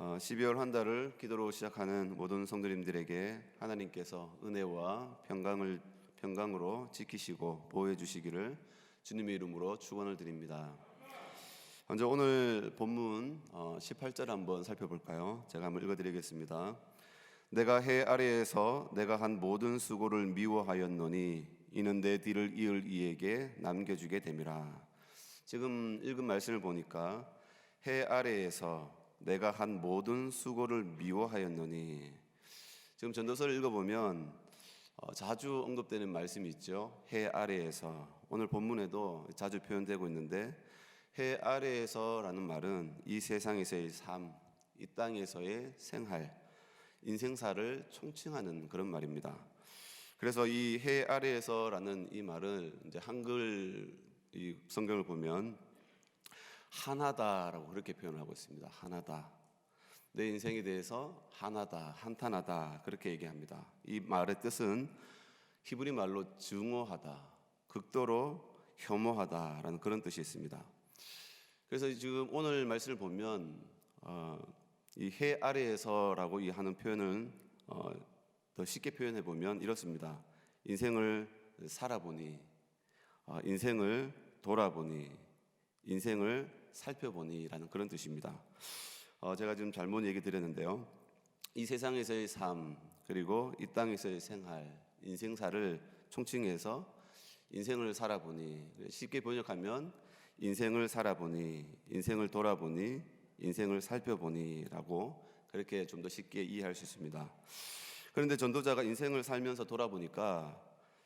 12월 한 달을 기도로 시작하는 모든 성도님들에게 하나님께서 은혜와 평강으로 지키시고 보호해 주시기를 주님의 이름으로 축원을 드립니다. 먼저 오늘 본문 18절 한번 살펴볼까요? 제가 한번 읽어드리겠습니다. 내가 해 아래에서 내가 한 모든 수고를 미워하였노니 이는 내 뒤를 이을 이에게 남겨주게 됨이라. 지금 읽은 말씀을 보니까 해 아래에서 내가 한 모든 수고를 미워하였노니, 지금 전도서를 읽어보면 자주 언급되는 말씀이 있죠. 해 아래에서. 오늘 본문에도 자주 표현되고 있는데, 해 아래에서라는 말은 이 세상에서의 삶, 이 땅에서의 생활, 인생사를 총칭하는 그런 말입니다. 그래서 이 해 아래에서라는 이 말을 이제 한글 이 성경을 보면 하나다라고 그렇게 표현하고 있습니다. 하나다. 내 인생에 대해서 하나다, 한탄하다 그렇게 얘기합니다. 이 말의 뜻은 히브리 말로 증오하다, 극도로 혐오하다라는 그런 뜻이 있습니다. 그래서 지금 오늘 말씀을 보면 이 해 아래에서라고 하는 표현을 더 쉽게 표현해 보면 이렇습니다. 인생을 살아보니, 인생을 돌아보니, 인생을 살펴보니라는 그런 뜻입니다. 제가 지금 잘못 얘기 드렸는데요. 이 세상에서의 삶, 그리고 이 땅에서의 생활, 인생사를 총칭해서 인생을 살아보니, 쉽게 번역하면 인생을 살아보니, 인생을 돌아보니, 인생을 살펴보니라고 그렇게 좀 더 쉽게 이해할 수 있습니다. 그런데 전도자가 인생을 살면서 돌아보니까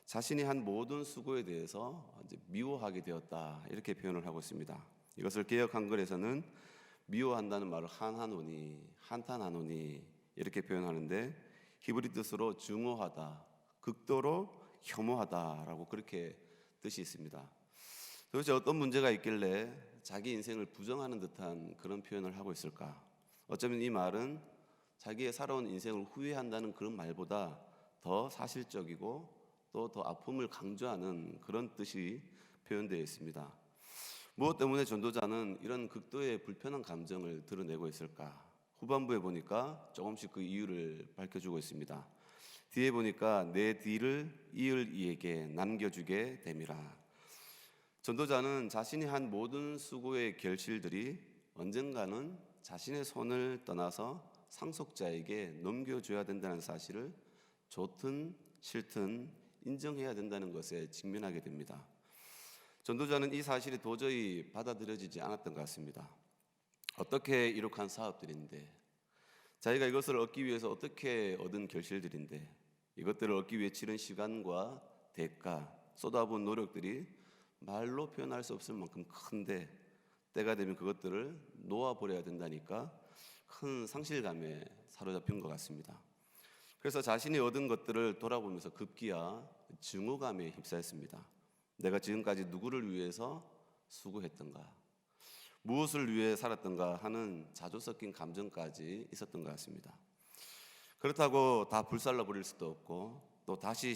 자신이 한 모든 수고에 대해서 이제 미워하게 되었다, 이렇게 표현을 하고 있습니다. 이것을 개역 한글에서는 미워한다는 말을 한하노니, 한탄하노니 이렇게 표현하는데, 히브리 뜻으로 증오하다, 극도로 혐오하다라고 그렇게 뜻이 있습니다. 도대체 어떤 문제가 있길래 자기 인생을 부정하는 듯한 그런 표현을 하고 있을까? 어쩌면 이 말은 자기의 살아온 인생을 후회한다는 그런 말보다 더 사실적이고 또 더 아픔을 강조하는 그런 뜻이 표현되어 있습니다. 무엇 때문에 전도자는 이런 극도의 불편한 감정을 드러내고 있을까? 후반부에 보니까 조금씩 그 이유를 밝혀주고 있습니다. 뒤에 보니까 내 뒤를 이을 이에게 남겨주게 됨이라. 전도자는 자신이 한 모든 수고의 결실들이 언젠가는 자신의 손을 떠나서 상속자에게 넘겨줘야 된다는 사실을 좋든 싫든 인정해야 된다는 것에 직면하게 됩니다. 전도자는 이 사실이 도저히 받아들여지지 않았던 것 같습니다. 어떻게 이룩한 사업들인데, 자기가 이것을 얻기 위해서 어떻게 얻은 결실들인데, 이것들을 얻기 위해 치른 시간과 대가, 쏟아부은 노력들이 말로 표현할 수 없을 만큼 큰데, 때가 되면 그것들을 놓아버려야 된다니까 큰 상실감에 사로잡힌 것 같습니다. 그래서 자신이 얻은 것들을 돌아보면서 급기야 증오감에 휩싸였습니다. 내가 지금까지 누구를 위해서 수고했던가, 무엇을 위해 살았던가 하는 자조 섞인 감정까지 있었던 것 같습니다. 그렇다고 다 불살라 버릴 수도 없고 또 다시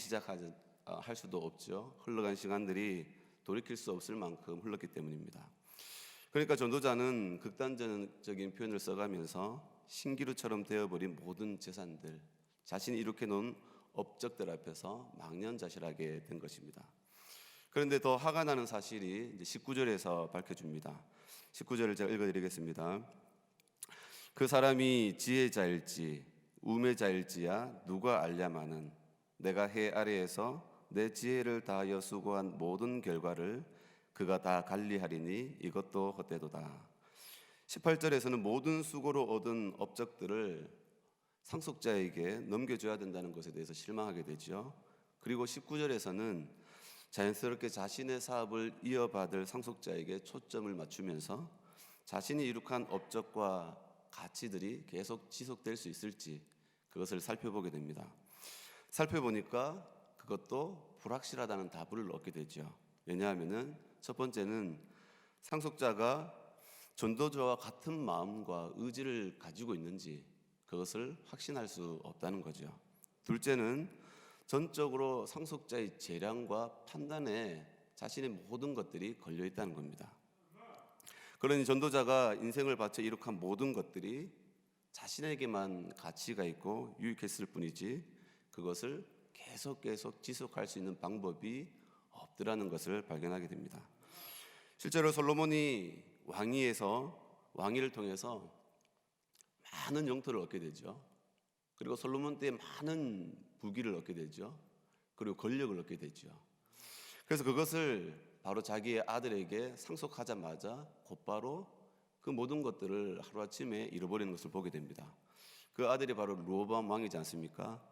할 수도 없죠. 흘러간 시간들이 돌이킬 수 없을 만큼 흘렀기 때문입니다. 그러니까 전도자는 극단적인 표현을 써가면서 신기루처럼 되어버린 모든 재산들, 자신이 이렇게 놓은 업적들 앞에서 망연자실하게 된 것입니다. 그런데 더 화가 나는 사실이 이제 19절에서 밝혀줍니다. 19절을 제가 읽어드리겠습니다. 그 사람이 지혜자일지 우매자일지야 누가 알랴마는 내가 해 아래에서 내 지혜를 다하여 수고한 모든 결과를 그가 다 관리하리니 이것도 헛되도다. 18절에서는 모든 수고로 얻은 업적들을 상속자에게 넘겨줘야 된다는 것에 대해서 실망하게 되죠. 그리고 19절에서는 자연스럽게 자신의 사업을 이어받을 상속자에게 초점을 맞추면서 자신이 이룩한 업적과 가치들이 계속 지속될 수 있을지 그것을 살펴보게 됩니다. 살펴보니까 그것도 불확실하다는 답을 얻게 되죠. 왜냐하면 첫 번째는 상속자가 전도자와 같은 마음과 의지를 가지고 있는지 그것을 확신할 수 없다는 거죠. 둘째는 전적으로 상속자의 재량과 판단에 자신의 모든 것들이 걸려 있다는 겁니다. 그러니 전도자가 인생을 바쳐 이룩한 모든 것들이 자신에게만 가치가 있고 유익했을 뿐이지 그것을 계속 지속할 수 있는 방법이 없더라는 것을 발견하게 됩니다. 실제로 솔로몬이 왕위를 통해서 많은 영토를 얻게 되죠. 그리고 솔로몬 때 많은 부귀를 얻게 되죠. 그리고 권력을 얻게 되죠. 그래서 그것을 바로 자기의 아들에게 상속하자마자 곧바로 그 모든 것들을 하루아침에 잃어버리는 것을 보게 됩니다. 그 아들이 바로 르호보암 왕이지 않습니까?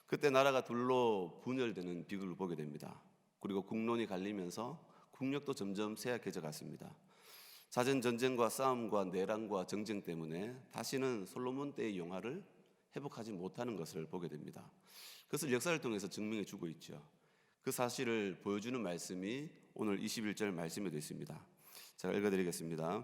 그때 나라가 둘로 분열되는 비극을 보게 됩니다. 그리고 국론이 갈리면서 국력도 점점 쇠약해져 갔습니다. 잦은 전쟁과 싸움과 내란과 정쟁 때문에 다시는 솔로몬 때의 영화를 회복하지 못하는 것을 보게 됩니다. 그것을 역사를 통해서 증명해 주고 있죠. 그 사실을 보여주는 말씀이 오늘 21절 말씀에도 있습니다. 제가 읽어드리겠습니다.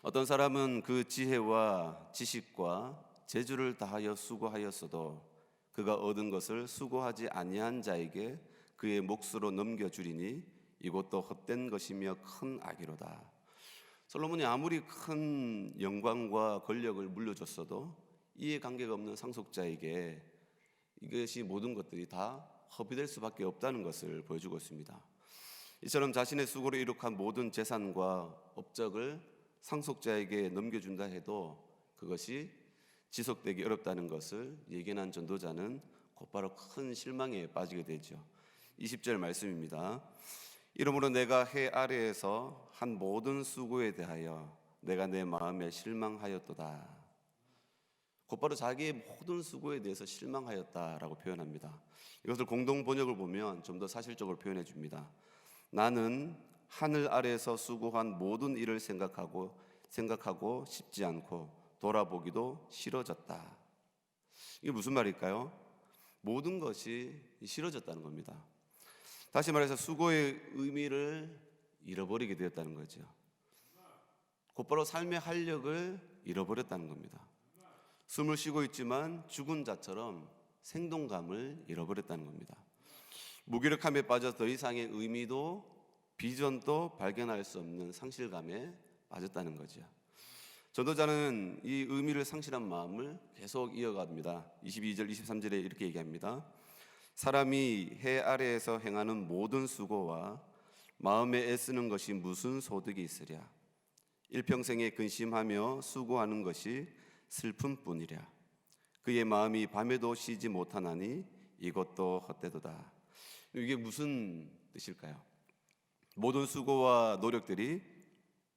어떤 사람은 그 지혜와 지식과 재주를 다하여 수고하였어도 그가 얻은 것을 수고하지 아니한 자에게 그의 몫으로 넘겨주리니 이것도 헛된 것이며 큰 악이로다. 솔로몬이 아무리 큰 영광과 권력을 물려줬어도 이해 관계가 없는 상속자에게 이것이 모든 것들이 다 허비될 수밖에 없다는 것을 보여주고 있습니다. 이처럼 자신의 수고로 이룩한 모든 재산과 업적을 상속자에게 넘겨준다 해도 그것이 지속되기 어렵다는 것을 예견한 전도자는 곧바로 큰 실망에 빠지게 되죠. 20절 말씀입니다. 이러므로 내가 해 아래에서 한 모든 수고에 대하여 내가 내 마음에 실망하였도다. 곧바로 자기의 모든 수고에 대해서 실망하였다라고 표현합니다. 이것을 공동 번역을 보면 좀 더 사실적으로 표현해 줍니다. 나는 하늘 아래에서 수고한 모든 일을 생각하고 싶지 않고 돌아보기도 싫어졌다. 이게 무슨 말일까요? 모든 것이 싫어졌다는 겁니다. 다시 말해서 수고의 의미를 잃어버리게 되었다는 거죠. 곧바로 삶의 활력을 잃어버렸다는 겁니다. 숨을 쉬고 있지만 죽은 자처럼 생동감을 잃어버렸다는 겁니다. 무기력함에 빠져 더 이상의 의미도 비전도 발견할 수 없는 상실감에 빠졌다는 거죠. 전도자는 이 의미를 상실한 마음을 계속 이어갑니다. 22절, 23절에 이렇게 얘기합니다. 사람이 해 아래에서 행하는 모든 수고와 마음에 애쓰는 것이 무슨 소득이 있으랴. 일평생에 근심하며 수고하는 것이 슬픔뿐이랴. 그의 마음이 밤에도 쉬지 못하나니 이것도 헛되도다. 이게 무슨 뜻일까요? 모든 수고와 노력들이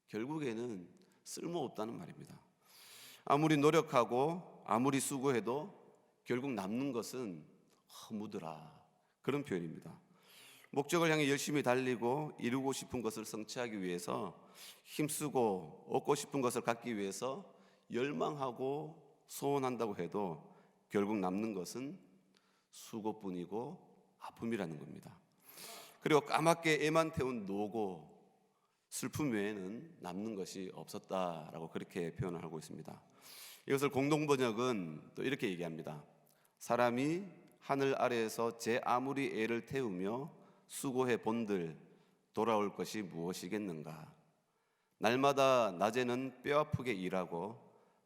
결국에는 쓸모없다는 말입니다. 아무리 노력하고 아무리 수고해도 결국 남는 것은 허무더라. 그런 표현입니다. 목적을 향해 열심히 달리고 이루고 싶은 것을 성취하기 위해서 힘쓰고 얻고 싶은 것을 갖기 위해서 열망하고 소원한다고 해도 결국 남는 것은 수고뿐이고 아픔이라는 겁니다. 그리고 까맣게 애만 태운 노고 슬픔 외에는 남는 것이 없었다라고 그렇게 표현을 하고 있습니다. 이것을 공동번역은 또 이렇게 얘기합니다. 사람이 하늘 아래에서 제 아무리 애를 태우며 수고해 본들 돌아올 것이 무엇이겠는가. 날마다 낮에는 뼈아프게 일하고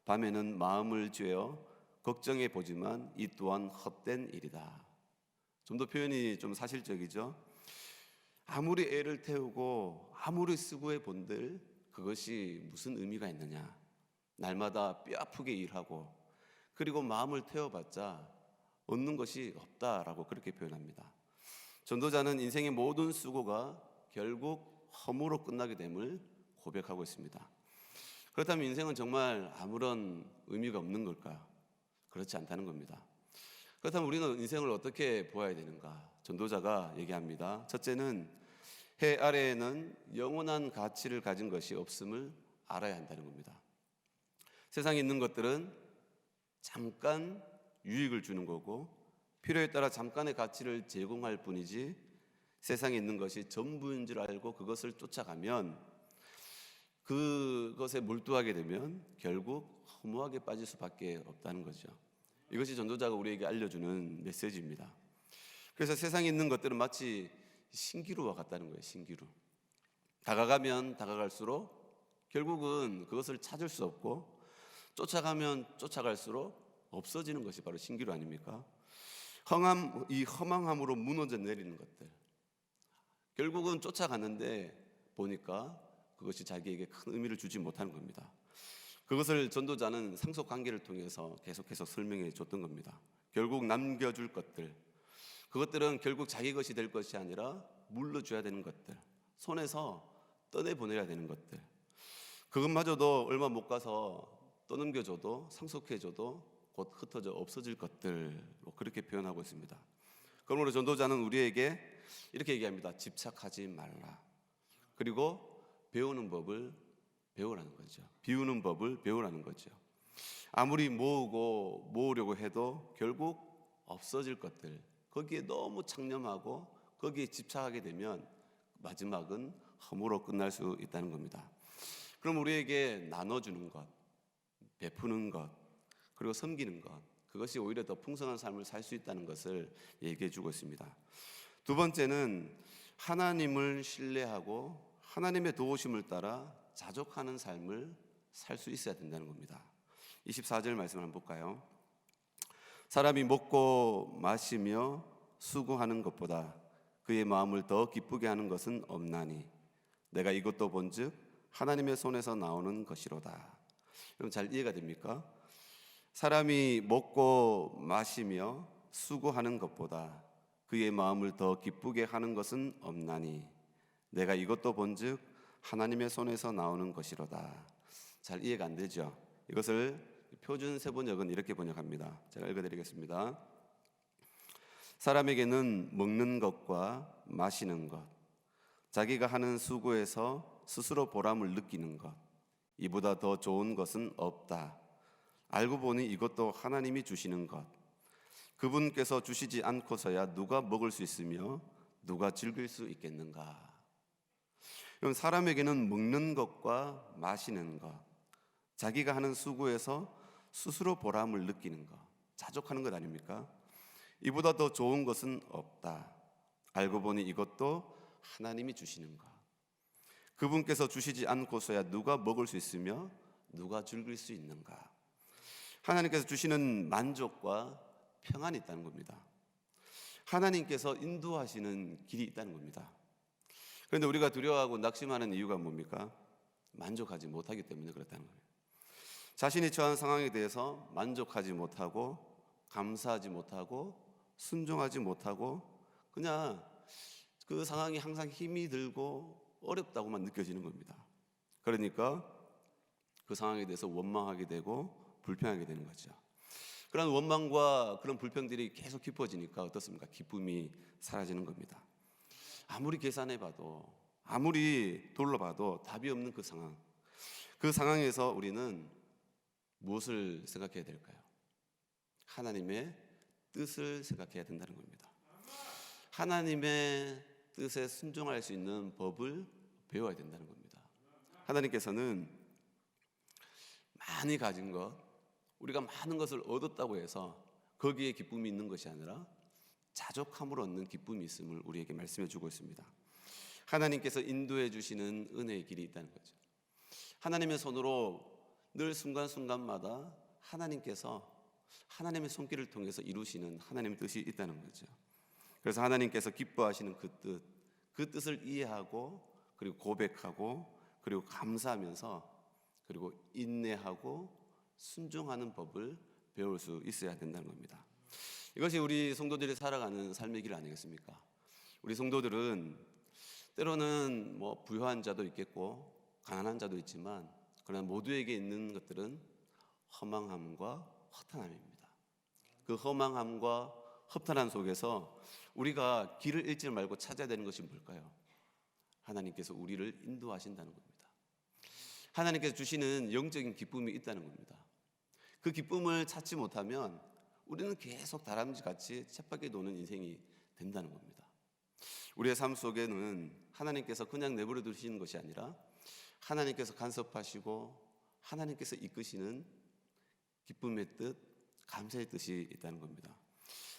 밤에는 마음을 쬐어 걱정해 보지만 이 또한 헛된 일이다. 좀 더 표현이 좀 사실적이죠. 아무리 애를 태우고 아무리 수고해 본들 그것이 무슨 의미가 있느냐. 날마다 뼈아프게 일하고 그리고 마음을 태워봤자 얻는 것이 없다라고 그렇게 표현합니다. 전도자는 인생의 모든 수고가 결국 허무로 끝나게 됨을 고백하고 있습니다. 그렇다면 인생은 정말 아무런 의미가 없는 걸까? 그렇지 않다는 겁니다. 그렇다면 우리는 인생을 어떻게 보아야 되는가? 전도자가 얘기합니다. 첫째는 해 아래에는 영원한 가치를 가진 것이 없음을 알아야 한다는 겁니다. 세상에 있는 것들은 잠깐 유익을 주는 거고 필요에 따라 잠깐의 가치를 제공할 뿐이지 세상에 있는 것이 전부인 줄 알고 그것을 쫓아가면 그것에 몰두하게 되면 결국 허무하게 빠질 수밖에 없다는 거죠. 이것이 전도자가 우리에게 알려주는 메시지입니다. 그래서 세상에 있는 것들은 마치 신기루와 같다는 거예요. 신기루. 다가가면 다가갈수록 결국은 그것을 찾을 수 없고 쫓아가면 쫓아갈수록 없어지는 것이 바로 신기루 아닙니까? 이 허망함으로 무너져 내리는 것들. 결국은 쫓아갔는데 보니까 그것이 자기에게 큰 의미를 주지 못하는 겁니다. 그것을 전도자는 상속 관계를 통해서 계속해서 설명해 줬던 겁니다. 결국 남겨줄 것들, 그것들은 결국 자기 것이 될 것이 아니라 물러줘야 되는 것들, 손에서 떠내보내야 되는 것들, 그것마저도 얼마 못 가서 떠넘겨줘도 상속해줘도 곧 흩어져 없어질 것들로 그렇게 표현하고 있습니다. 그러므로 전도자는 우리에게 이렇게 얘기합니다. 집착하지 말라. 그리고 배우는 법을 배우라는 거죠. 비우는 법을 배우라는 거죠. 아무리 모으려고 해도 결국 없어질 것들, 거기에 너무 창념하고 거기에 집착하게 되면 마지막은 허무로 끝날 수 있다는 겁니다. 그럼 우리에게 나눠주는 것, 베푸는 것, 그리고 섬기는 것, 그것이 오히려 더 풍성한 삶을 살 수 있다는 것을 얘기해 주고 있습니다. 두 번째는 하나님을 신뢰하고 하나님의 도우심을 따라 자족하는 삶을 살 수 있어야 된다는 겁니다. 24절 말씀을 한번 볼까요? 사람이 먹고 마시며 수고하는 것보다 그의 마음을 더 기쁘게 하는 것은 없나니 내가 이것도 본즉 하나님의 손에서 나오는 것이로다. 여러분 잘 이해가 됩니까? 사람이 먹고 마시며 수고하는 것보다 그의 마음을 더 기쁘게 하는 것은 없나니 내가 이것도 본즉 하나님의 손에서 나오는 것이로다. 잘 이해가 안 되죠? 이것을 표준 세번역은 이렇게 번역합니다. 제가 읽어드리겠습니다. 사람에게는 먹는 것과 마시는 것, 자기가 하는 수고에서 스스로 보람을 느끼는 것, 이보다 더 좋은 것은 없다. 알고 보니 이것도 하나님이 주시는 것, 그분께서 주시지 않고서야 누가 먹을 수 있으며 누가 즐길 수 있겠는가. 그럼 사람에게는 먹는 것과 마시는 것, 자기가 하는 수고에서 스스로 보람을 느끼는 것, 자족하는 것 아닙니까? 이보다 더 좋은 것은 없다. 알고 보니 이것도 하나님이 주시는 것, 그분께서 주시지 않고서야 누가 먹을 수 있으며 누가 즐길 수 있는가. 하나님께서 주시는 만족과 평안이 있다는 겁니다. 하나님께서 인도하시는 길이 있다는 겁니다. 그런데 우리가 두려워하고 낙심하는 이유가 뭡니까? 만족하지 못하기 때문에 그렇다는 거예요. 자신이 처한 상황에 대해서 만족하지 못하고 감사하지 못하고 순종하지 못하고 그냥 그 상황이 항상 힘이 들고 어렵다고만 느껴지는 겁니다. 그러니까 그 상황에 대해서 원망하게 되고 불평하게 되는 거죠. 그런 원망과 그런 불평들이 계속 깊어지니까 어떻습니까? 기쁨이 사라지는 겁니다. 아무리 계산해봐도 아무리 둘러봐도 답이 없는 그 상황, 그 상황에서 우리는 무엇을 생각해야 될까요? 하나님의 뜻을 생각해야 된다는 겁니다. 하나님의 뜻에 순종할 수 있는 법을 배워야 된다는 겁니다. 하나님께서는 많이 가진 것, 우리가 많은 것을 얻었다고 해서 거기에 기쁨이 있는 것이 아니라 자족함으로 얻는 기쁨이 있음을 우리에게 말씀해 주고 있습니다. 하나님께서 인도해 주시는 은혜의 길이 있다는 거죠. 하나님의 손으로 늘 순간순간마다 하나님께서 하나님의 손길을 통해서 이루시는 하나님의 뜻이 있다는 거죠. 그래서 하나님께서 기뻐하시는 그 뜻을 이해하고 그리고 고백하고 그리고 감사하면서 그리고 인내하고 순종하는 법을 배울 수 있어야 된다는 겁니다. 이것이 우리 성도들이 살아가는 삶의 길 아니겠습니까? 우리 성도들은 때로는 부유한 자도 있겠고 가난한 자도 있지만 그러나 모두에게 있는 것들은 허망함과 허탄함입니다. 그 허망함과 허탄함 속에서 우리가 길을 잃지 말고 찾아야 되는 것이 뭘까요? 하나님께서 우리를 인도하신다는 겁니다. 하나님께서 주시는 영적인 기쁨이 있다는 겁니다. 그 기쁨을 찾지 못하면 우리는 계속 다람쥐같이 쳇바퀴 도는 인생이 된다는 겁니다. 우리의 삶 속에는 하나님께서 그냥 내버려 두시는 것이 아니라 하나님께서 간섭하시고 하나님께서 이끄시는 기쁨의 뜻, 감사의 뜻이 있다는 겁니다.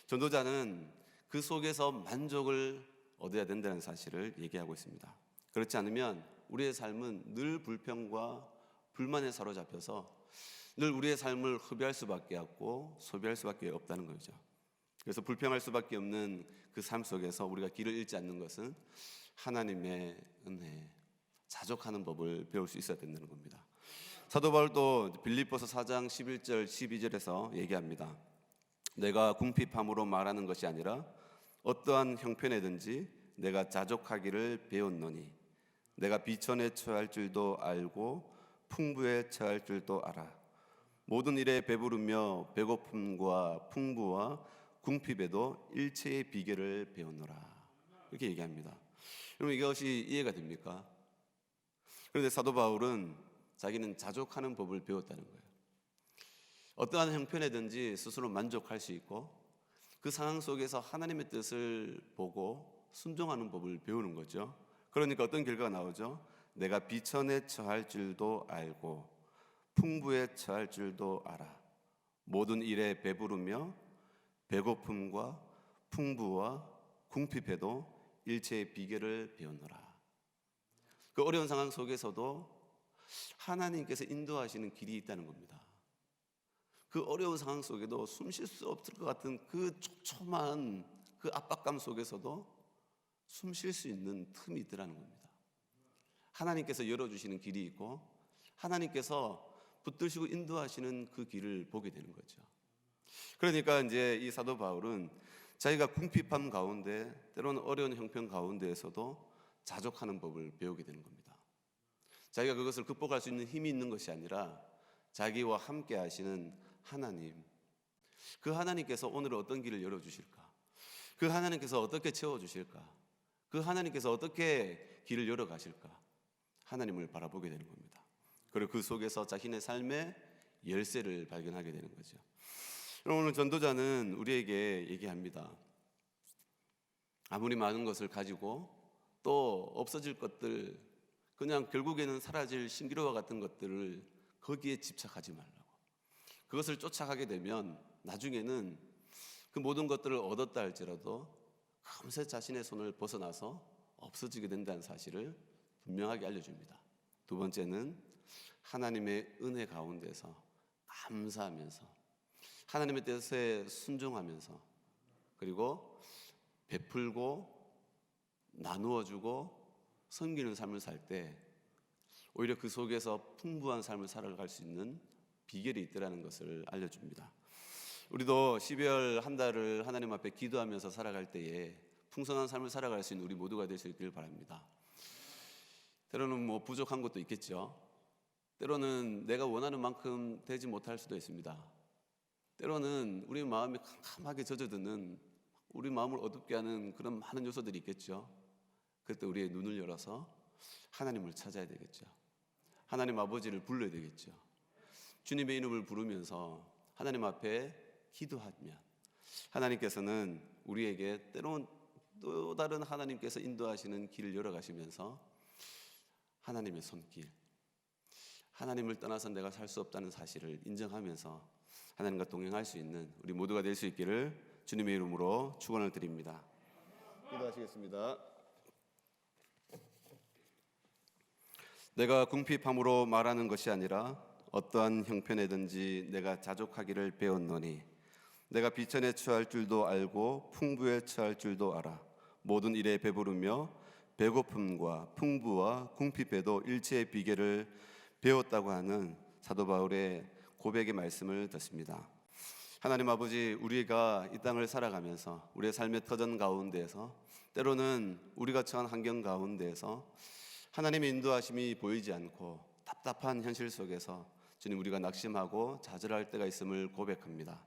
전도자는 그 속에서 만족을 얻어야 된다는 사실을 얘기하고 있습니다. 그렇지 않으면 우리의 삶은 늘 불평과 불만에 사로잡혀서 늘 우리의 삶을 허비할 수밖에 없고 소비할 수밖에 없다는 거죠. 그래서 불평할 수밖에 없는 그 삶 속에서 우리가 길을 잃지 않는 것은 하나님의 은혜, 자족하는 법을 배울 수 있어야 된다는 겁니다. 사도 바울도 빌립보서 4장 11절 12절에서 얘기합니다. 내가 궁핍함으로 말하는 것이 아니라 어떠한 형편에든지 내가 자족하기를 배웠노니 내가 비천에 처할 줄도 알고 풍부에 처할 줄도 알아. 모든 일에 배부르며 배고픔과 풍부와 궁핍에도 일체의 비결을 배웠노라. 이렇게 얘기합니다. 그럼 이것이 이해가 됩니까? 그런데 사도 바울은 자기는 자족하는 법을 배웠다는 거예요. 어떠한 형편에든지 스스로 만족할 수 있고 그 상황 속에서 하나님의 뜻을 보고 순종하는 법을 배우는 거죠. 그러니까 어떤 결과가 나오죠? 내가 비천에 처할 줄도 알고 풍부에 처할 줄도 알아. 모든 일에 배부르며 배고픔과 풍부와 궁핍에도 일체의 비결을 배웠노라. 그 어려운 상황 속에서도 하나님께서 인도하시는 길이 있다는 겁니다. 그 어려운 상황 속에도 숨 쉴 수 없을 것 같은 그 촘촘한 그 압박감 속에서도 숨 쉴 수 있는 틈이 있더라는 겁니다. 하나님께서 열어주시는 길이 있고 하나님께서 붙드시고 인도하시는 그 길을 보게 되는 거죠. 그러니까 이제 이 사도 바울은 자기가 궁핍함 가운데 때로는 어려운 형편 가운데에서도 자족하는 법을 배우게 되는 겁니다. 자기가 그것을 극복할 수 있는 힘이 있는 것이 아니라 자기와 함께 하시는 하나님, 그 하나님께서 오늘 어떤 길을 열어주실까? 그 하나님께서 어떻게 채워주실까? 그 하나님께서 어떻게 길을 열어가실까? 하나님을 바라보게 되는 겁니다. 그리고 그 속에서 자신의 삶의 열쇠를 발견하게 되는 거죠. 오늘 전도자는 우리에게 얘기합니다. 아무리 많은 것을 가지고 또 없어질 것들, 그냥 결국에는 사라질 신기루와 같은 것들을 거기에 집착하지 말라고. 그것을 쫓아가게 되면 나중에는 그 모든 것들을 얻었다 할지라도 금세 자신의 손을 벗어나서 없어지게 된다는 사실을 분명하게 알려줍니다. 두 번째는 하나님의 은혜 가운데서 감사하면서 하나님의 뜻에 순종하면서 그리고 베풀고 나누어주고 섬기는 삶을 살 때 오히려 그 속에서 풍부한 삶을 살아갈 수 있는 비결이 있더라는 것을 알려줍니다. 우리도 12월 한 달을 하나님 앞에 기도하면서 살아갈 때에 풍성한 삶을 살아갈 수 있는 우리 모두가 될 수 있기를 바랍니다. 때로는 뭐 부족한 것도 있겠죠. 때로는 내가 원하는 만큼 되지 못할 수도 있습니다. 때로는 우리 마음이 캄캄하게 젖어드는 우리 마음을 어둡게 하는 그런 많은 요소들이 있겠죠. 그때 우리의 눈을 열어서 하나님을 찾아야 되겠죠. 하나님 아버지를 불러야 되겠죠. 주님의 이름을 부르면서 하나님 앞에 기도하면 하나님께서는 우리에게 때로는 또 다른 하나님께서 인도하시는 길을 열어가시면서 하나님의 손길, 하나님을 떠나서 내가 살 수 없다는 사실을 인정하면서 하나님과 동행할 수 있는 우리 모두가 될 수 있기를 주님의 이름으로 축원을 드립니다. 기도하시겠습니다. 내가 궁핍함으로 말하는 것이 아니라 어떠한 형편에든지 내가 자족하기를 배웠노니 내가 비천에 처할 줄도 알고 풍부에 처할 줄도 알아. 모든 일에 배부르며 배고픔과 풍부와 궁핍에도 일체의 비결을 배웠다고 하는 사도 바울의 고백의 말씀을 듣습니다. 하나님 아버지, 우리가 이 땅을 살아가면서 우리의 삶의 터전 가운데에서 때로는 우리가 처한 환경 가운데에서 하나님의 인도하심이 보이지 않고 답답한 현실 속에서 주님 우리가 낙심하고 좌절할 때가 있음을 고백합니다.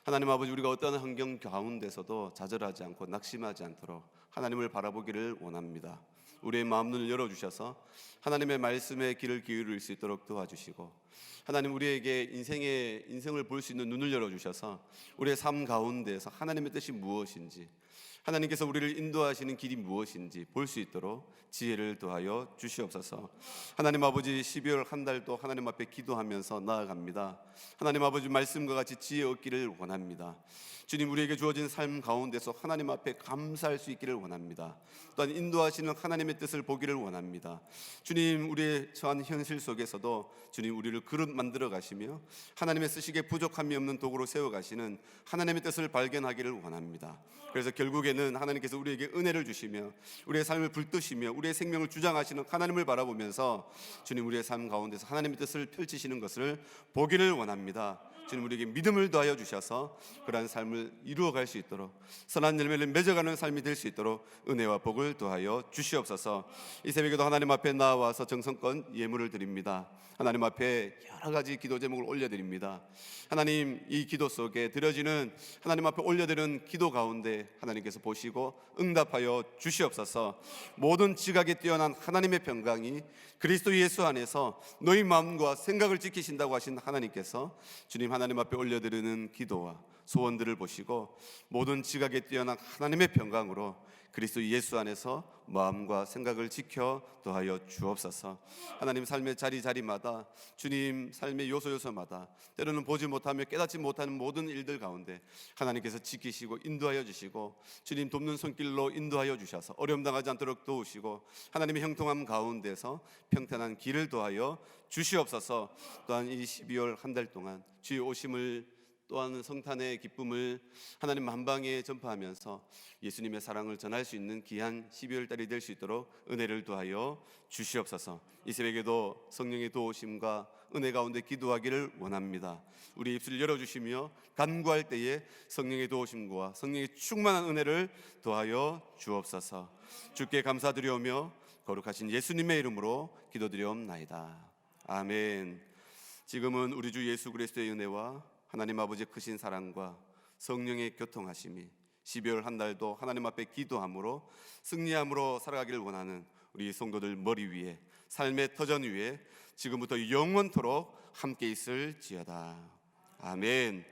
하나님 아버지, 우리가 어떤 환경 가운데서도 좌절하지 않고 낙심하지 않도록 하나님을 바라보기를 원합니다. 우리의 마음 눈을 열어주셔서 하나님의 말씀에 귀를 기울일 수 있도록 도와주시고 하나님 우리에게 인생을 볼 수 있는 눈을 열어주셔서 우리의 삶 가운데서 하나님의 뜻이 무엇인지 하나님께서 우리를 인도하시는 길이 무엇인지 볼 수 있도록 지혜를 더하여 주시옵소서. 하나님 아버지, 12월 한 달도 하나님 앞에 기도하면서 나아갑니다. 하나님 아버지, 말씀과 같이 지혜 얻기를 원합니다. 주님, 우리에게 주어진 삶 가운데서 하나님 앞에 감사할 수 있기를 원합니다. 또한 인도하시는 하나님의 뜻을 보기를 원합니다. 주님, 우리의 처한 현실 속에서도 주님, 우리를 그릇 만들어 가시며 하나님의 쓰시기에 부족함이 없는 도구로 세워 가시는 하나님의 뜻을 발견하기를 원합니다. 그래서 결국에는 하나님께서 우리에게 은혜를 주시며 우리의 삶을 불뜨시며 우리의 생명을 주장하시는 하나님을 바라보면서 주님, 우리의 삶 가운데서 하나님의 뜻을 펼치시는 것을 보기를 원합니다. 주님, 우리에게 믿음을 더하여 주셔서 그러한 삶을 이루어갈 수 있도록, 선한 열매를 맺어가는 삶이 될 수 있도록 은혜와 복을 더하여 주시옵소서. 이 새벽에도 하나님 앞에 나와서 정성껏 예물을 드립니다. 하나님 앞에 여러 가지 기도 제목을 올려드립니다. 하나님, 이 기도 속에 드려지는, 하나님 앞에 올려드리는 기도 가운데 하나님께서 보시고 응답하여 주시옵소서. 모든 지각에 뛰어난 하나님의 평강이 그리스도 예수 안에서 너희 마음과 생각을 지키신다고 하신 하나님께서 주님, 하나님 앞에 올려드리는 기도와 소원들을 보시고 모든 지각에 뛰어난 하나님의 평강으로 그리스도 예수 안에서 마음과 생각을 지켜 더하여 주옵소서. 하나님, 삶의 자리자리마다, 주님, 삶의 요소요소마다 때로는 보지 못하며 깨닫지 못하는 모든 일들 가운데 하나님께서 지키시고 인도하여 주시고 주님, 돕는 손길로 인도하여 주셔서 어려움 당하지 않도록 도우시고 하나님의 형통함 가운데서 평탄한 길을 더하여 주시옵소서. 또한 이 12월 한 달 동안 주의 오심을, 또한 성탄의 기쁨을 하나님 만방에 전파하면서 예수님의 사랑을 전할 수 있는 귀한 12월 달이 될 수 있도록 은혜를 더하여 주시옵소서. 이 새벽에도 성령의 도우심과 은혜 가운데 기도하기를 원합니다. 우리 입술을 열어주시며 간구할 때에 성령의 도우심과 성령의 충만한 은혜를 더하여 주옵소서. 주께 감사드리오며 거룩하신 예수님의 이름으로 기도드리옵나이다. 아멘. 지금은 우리 주 예수 그리스도의 은혜와 하나님 아버지의 크신 사랑과 성령의 교통하심이 12월 한 달도 하나님 앞에 기도함으로 승리함으로 살아가기를 원하는 우리 성도들 머리 위에, 삶의 터전 위에 지금부터 영원토록 함께 있을지어다. 아멘.